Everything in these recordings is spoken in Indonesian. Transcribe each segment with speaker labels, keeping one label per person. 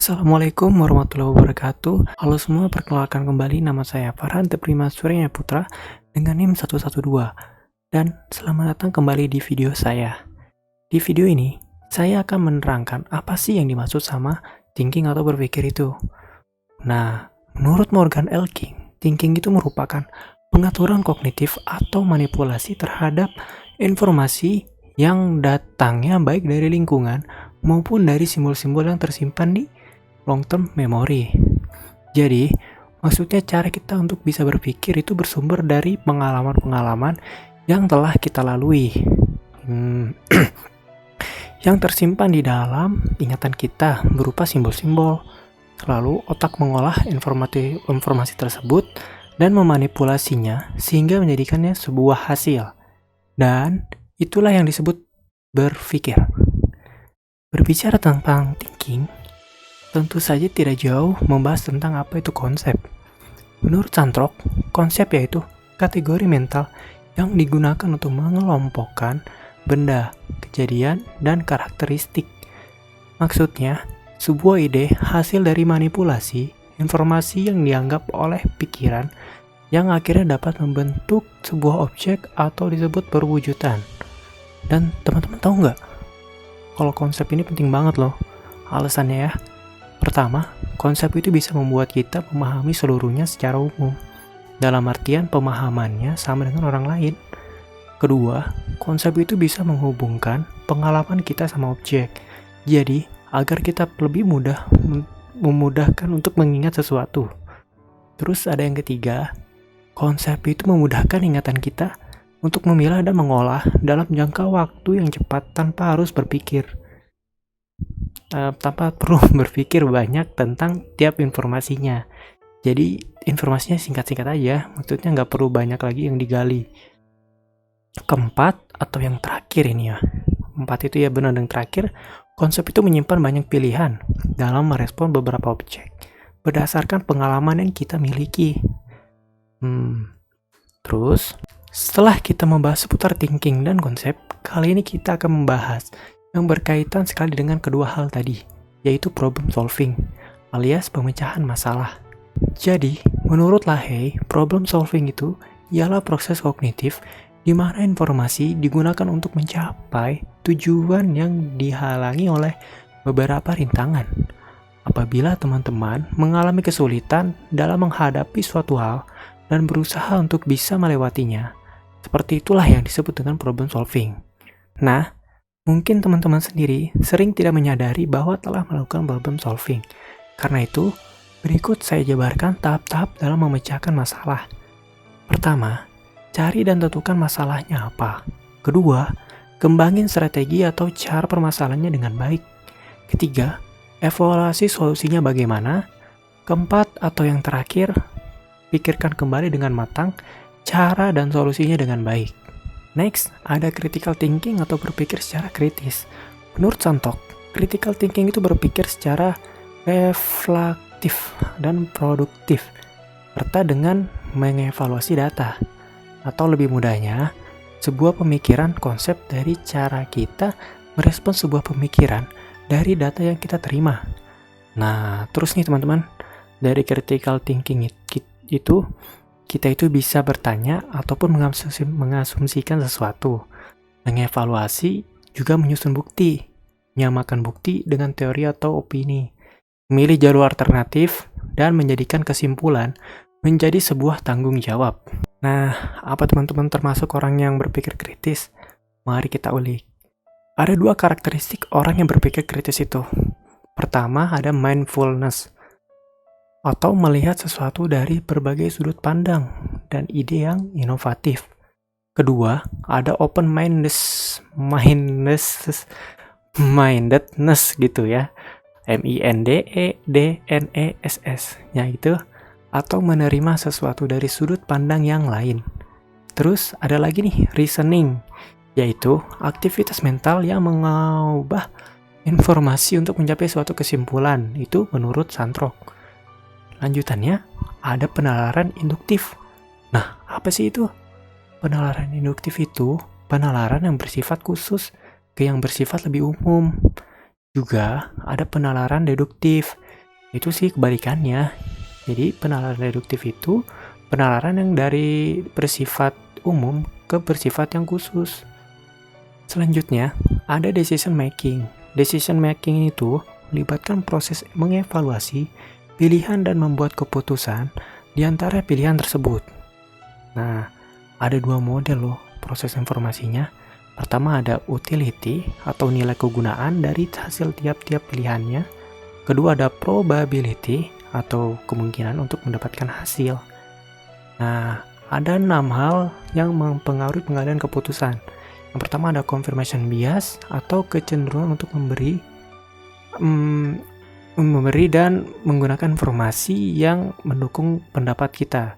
Speaker 1: Assalamualaikum warahmatullahi wabarakatuh. Halo semua, perkenalkan kembali nama saya Farhan Teprima Surya Putra dengan NIM 112. Dan selamat datang kembali di video saya. Di video ini, saya akan menerangkan apa sih yang dimaksud sama thinking atau berpikir itu. Nah, menurut Morgan L. King, thinking itu merupakan pengaturan kognitif atau manipulasi terhadap informasi yang datangnya baik dari lingkungan maupun dari simbol-simbol yang tersimpan di long term memory. Jadi, maksudnya cara kita untuk bisa berpikir itu bersumber dari pengalaman-pengalaman yang telah kita lalui. Yang tersimpan di dalam ingatan kita berupa simbol-simbol. Lalu otak mengolah informasi tersebut dan memanipulasinya sehingga menjadikannya sebuah hasil. Dan itulah yang disebut berpikir. Berbicara tentang thinking, tentu saja tidak jauh membahas tentang apa itu konsep. Menurut Santrok, konsep yaitu kategori mental yang digunakan untuk mengelompokkan benda, kejadian, dan karakteristik. Maksudnya, sebuah ide hasil dari manipulasi informasi yang dianggap oleh pikiran yang akhirnya dapat membentuk sebuah objek atau disebut perwujudan. Dan teman-teman tahu nggak? Kalau konsep ini penting banget loh. Alasannya ya. Pertama, konsep itu bisa membuat kita memahami seluruhnya secara umum. Dalam artian pemahamannya sama dengan orang lain. Kedua, konsep itu bisa menghubungkan pengalaman kita sama objek. Jadi, agar kita lebih memudahkan untuk mengingat sesuatu. Terus ada yang ketiga, konsep itu memudahkan ingatan kita untuk memilah dan mengolah dalam jangka waktu yang cepat tanpa harus berpikir. Tanpa perlu berpikir banyak tentang tiap informasinya. Jadi informasinya singkat-singkat aja, maksudnya nggak perlu banyak lagi yang digali. Keempat atau yang terakhir ini ya, empat itu ya benar yang terakhir, konsep itu menyimpan banyak pilihan dalam merespon beberapa objek berdasarkan pengalaman yang kita miliki. Terus setelah kita membahas seputar thinking dan konsep, kali ini kita akan membahas yang berkaitan sekali dengan kedua hal tadi, yaitu problem solving, alias pemecahan masalah. Jadi, menurut Lahey, problem solving itu ialah proses kognitif di mana informasi digunakan untuk mencapai tujuan yang dihalangi oleh beberapa rintangan. Apabila teman-teman mengalami kesulitan dalam menghadapi suatu hal dan berusaha untuk bisa melewatinya, seperti itulah yang disebut dengan problem solving. Nah, mungkin teman-teman sendiri sering tidak menyadari bahwa telah melakukan problem solving. Karena itu, berikut saya jabarkan tahap-tahap dalam memecahkan masalah. Pertama, cari dan tentukan masalahnya apa. Kedua, kembangin strategi atau cara permasalahannya dengan baik. Ketiga, evaluasi solusinya bagaimana. Keempat atau yang terakhir, pikirkan kembali dengan matang cara dan solusinya dengan baik. Next, ada critical thinking atau berpikir secara kritis. Menurut Santok, critical thinking itu berpikir secara reflektif dan produktif, serta dengan mengevaluasi data. Atau lebih mudahnya, sebuah pemikiran konsep dari cara kita merespons sebuah pemikiran dari data yang kita terima. Nah, terus nih teman-teman, dari critical thinking itu kita itu bisa bertanya ataupun mengasumsikan sesuatu. Mengevaluasi juga menyusun bukti, menyamakan bukti dengan teori atau opini, memilih jalur alternatif, dan menjadikan kesimpulan menjadi sebuah tanggung jawab. Nah, apa teman-teman termasuk orang yang berpikir kritis? Mari kita ulik. Ada dua karakteristik orang yang berpikir kritis itu. Pertama, ada mindfulness, atau melihat sesuatu dari berbagai sudut pandang dan ide yang inovatif. Kedua, ada open-mindedness gitu ya. MINDEDNESS nya itu, atau menerima sesuatu dari sudut pandang yang lain. Terus ada lagi nih, reasoning, yaitu aktivitas mental yang mengubah informasi untuk mencapai suatu kesimpulan. Itu menurut Santrok. Lanjutannya, ada penalaran induktif. Nah, apa sih itu? Penalaran induktif itu penalaran yang bersifat khusus ke yang bersifat lebih umum. Juga ada penalaran deduktif, Itu sih kebalikannya. Jadi penalaran deduktif itu penalaran yang dari bersifat umum ke bersifat yang khusus. Selanjutnya, ada decision making. Decision making itu melibatkan proses mengevaluasi pilihan dan membuat keputusan di antara pilihan tersebut. Nah, ada dua model loh proses informasinya. Pertama ada utility atau nilai kegunaan dari hasil tiap-tiap pilihannya. Kedua ada probability atau kemungkinan untuk mendapatkan hasil. Nah, ada 6 hal yang mempengaruhi pengambilan keputusan. Yang pertama ada confirmation bias atau kecenderungan untuk memberi dan menggunakan informasi yang mendukung pendapat kita.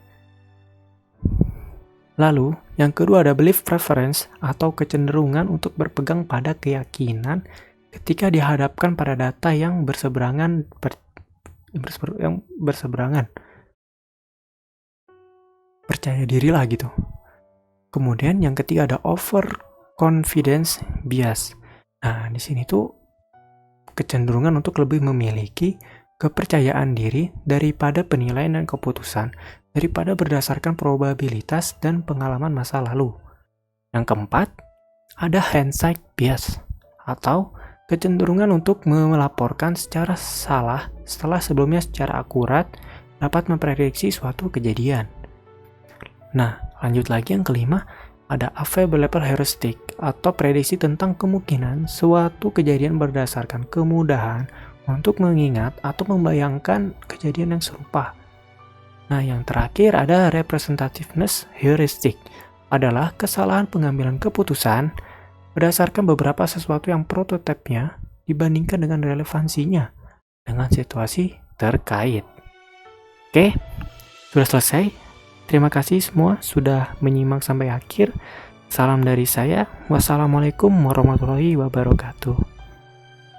Speaker 1: Lalu, yang kedua ada belief preference atau kecenderungan untuk berpegang pada keyakinan ketika dihadapkan pada data yang berseberangan. Percaya diri lah gitu. Kemudian yang ketiga ada overconfidence bias. Nah, di sini tuh kecenderungan untuk lebih memiliki kepercayaan diri daripada penilaian dan keputusan daripada berdasarkan probabilitas dan pengalaman masa lalu. Yang keempat, ada hindsight bias atau kecenderungan untuk melaporkan secara salah setelah sebelumnya secara akurat dapat memprediksi suatu kejadian. Nah, lanjut lagi yang kelima, ada available heuristic atau prediksi tentang kemungkinan suatu kejadian berdasarkan kemudahan untuk mengingat atau membayangkan kejadian yang serupa. Nah, yang terakhir ada representativeness heuristic, adalah kesalahan pengambilan keputusan berdasarkan beberapa sesuatu yang prototipenya dibandingkan dengan relevansinya dengan situasi terkait. Oke, sudah selesai. Terima kasih semua sudah menyimak sampai akhir. Salam dari saya. Wassalamualaikum warahmatullahi wabarakatuh.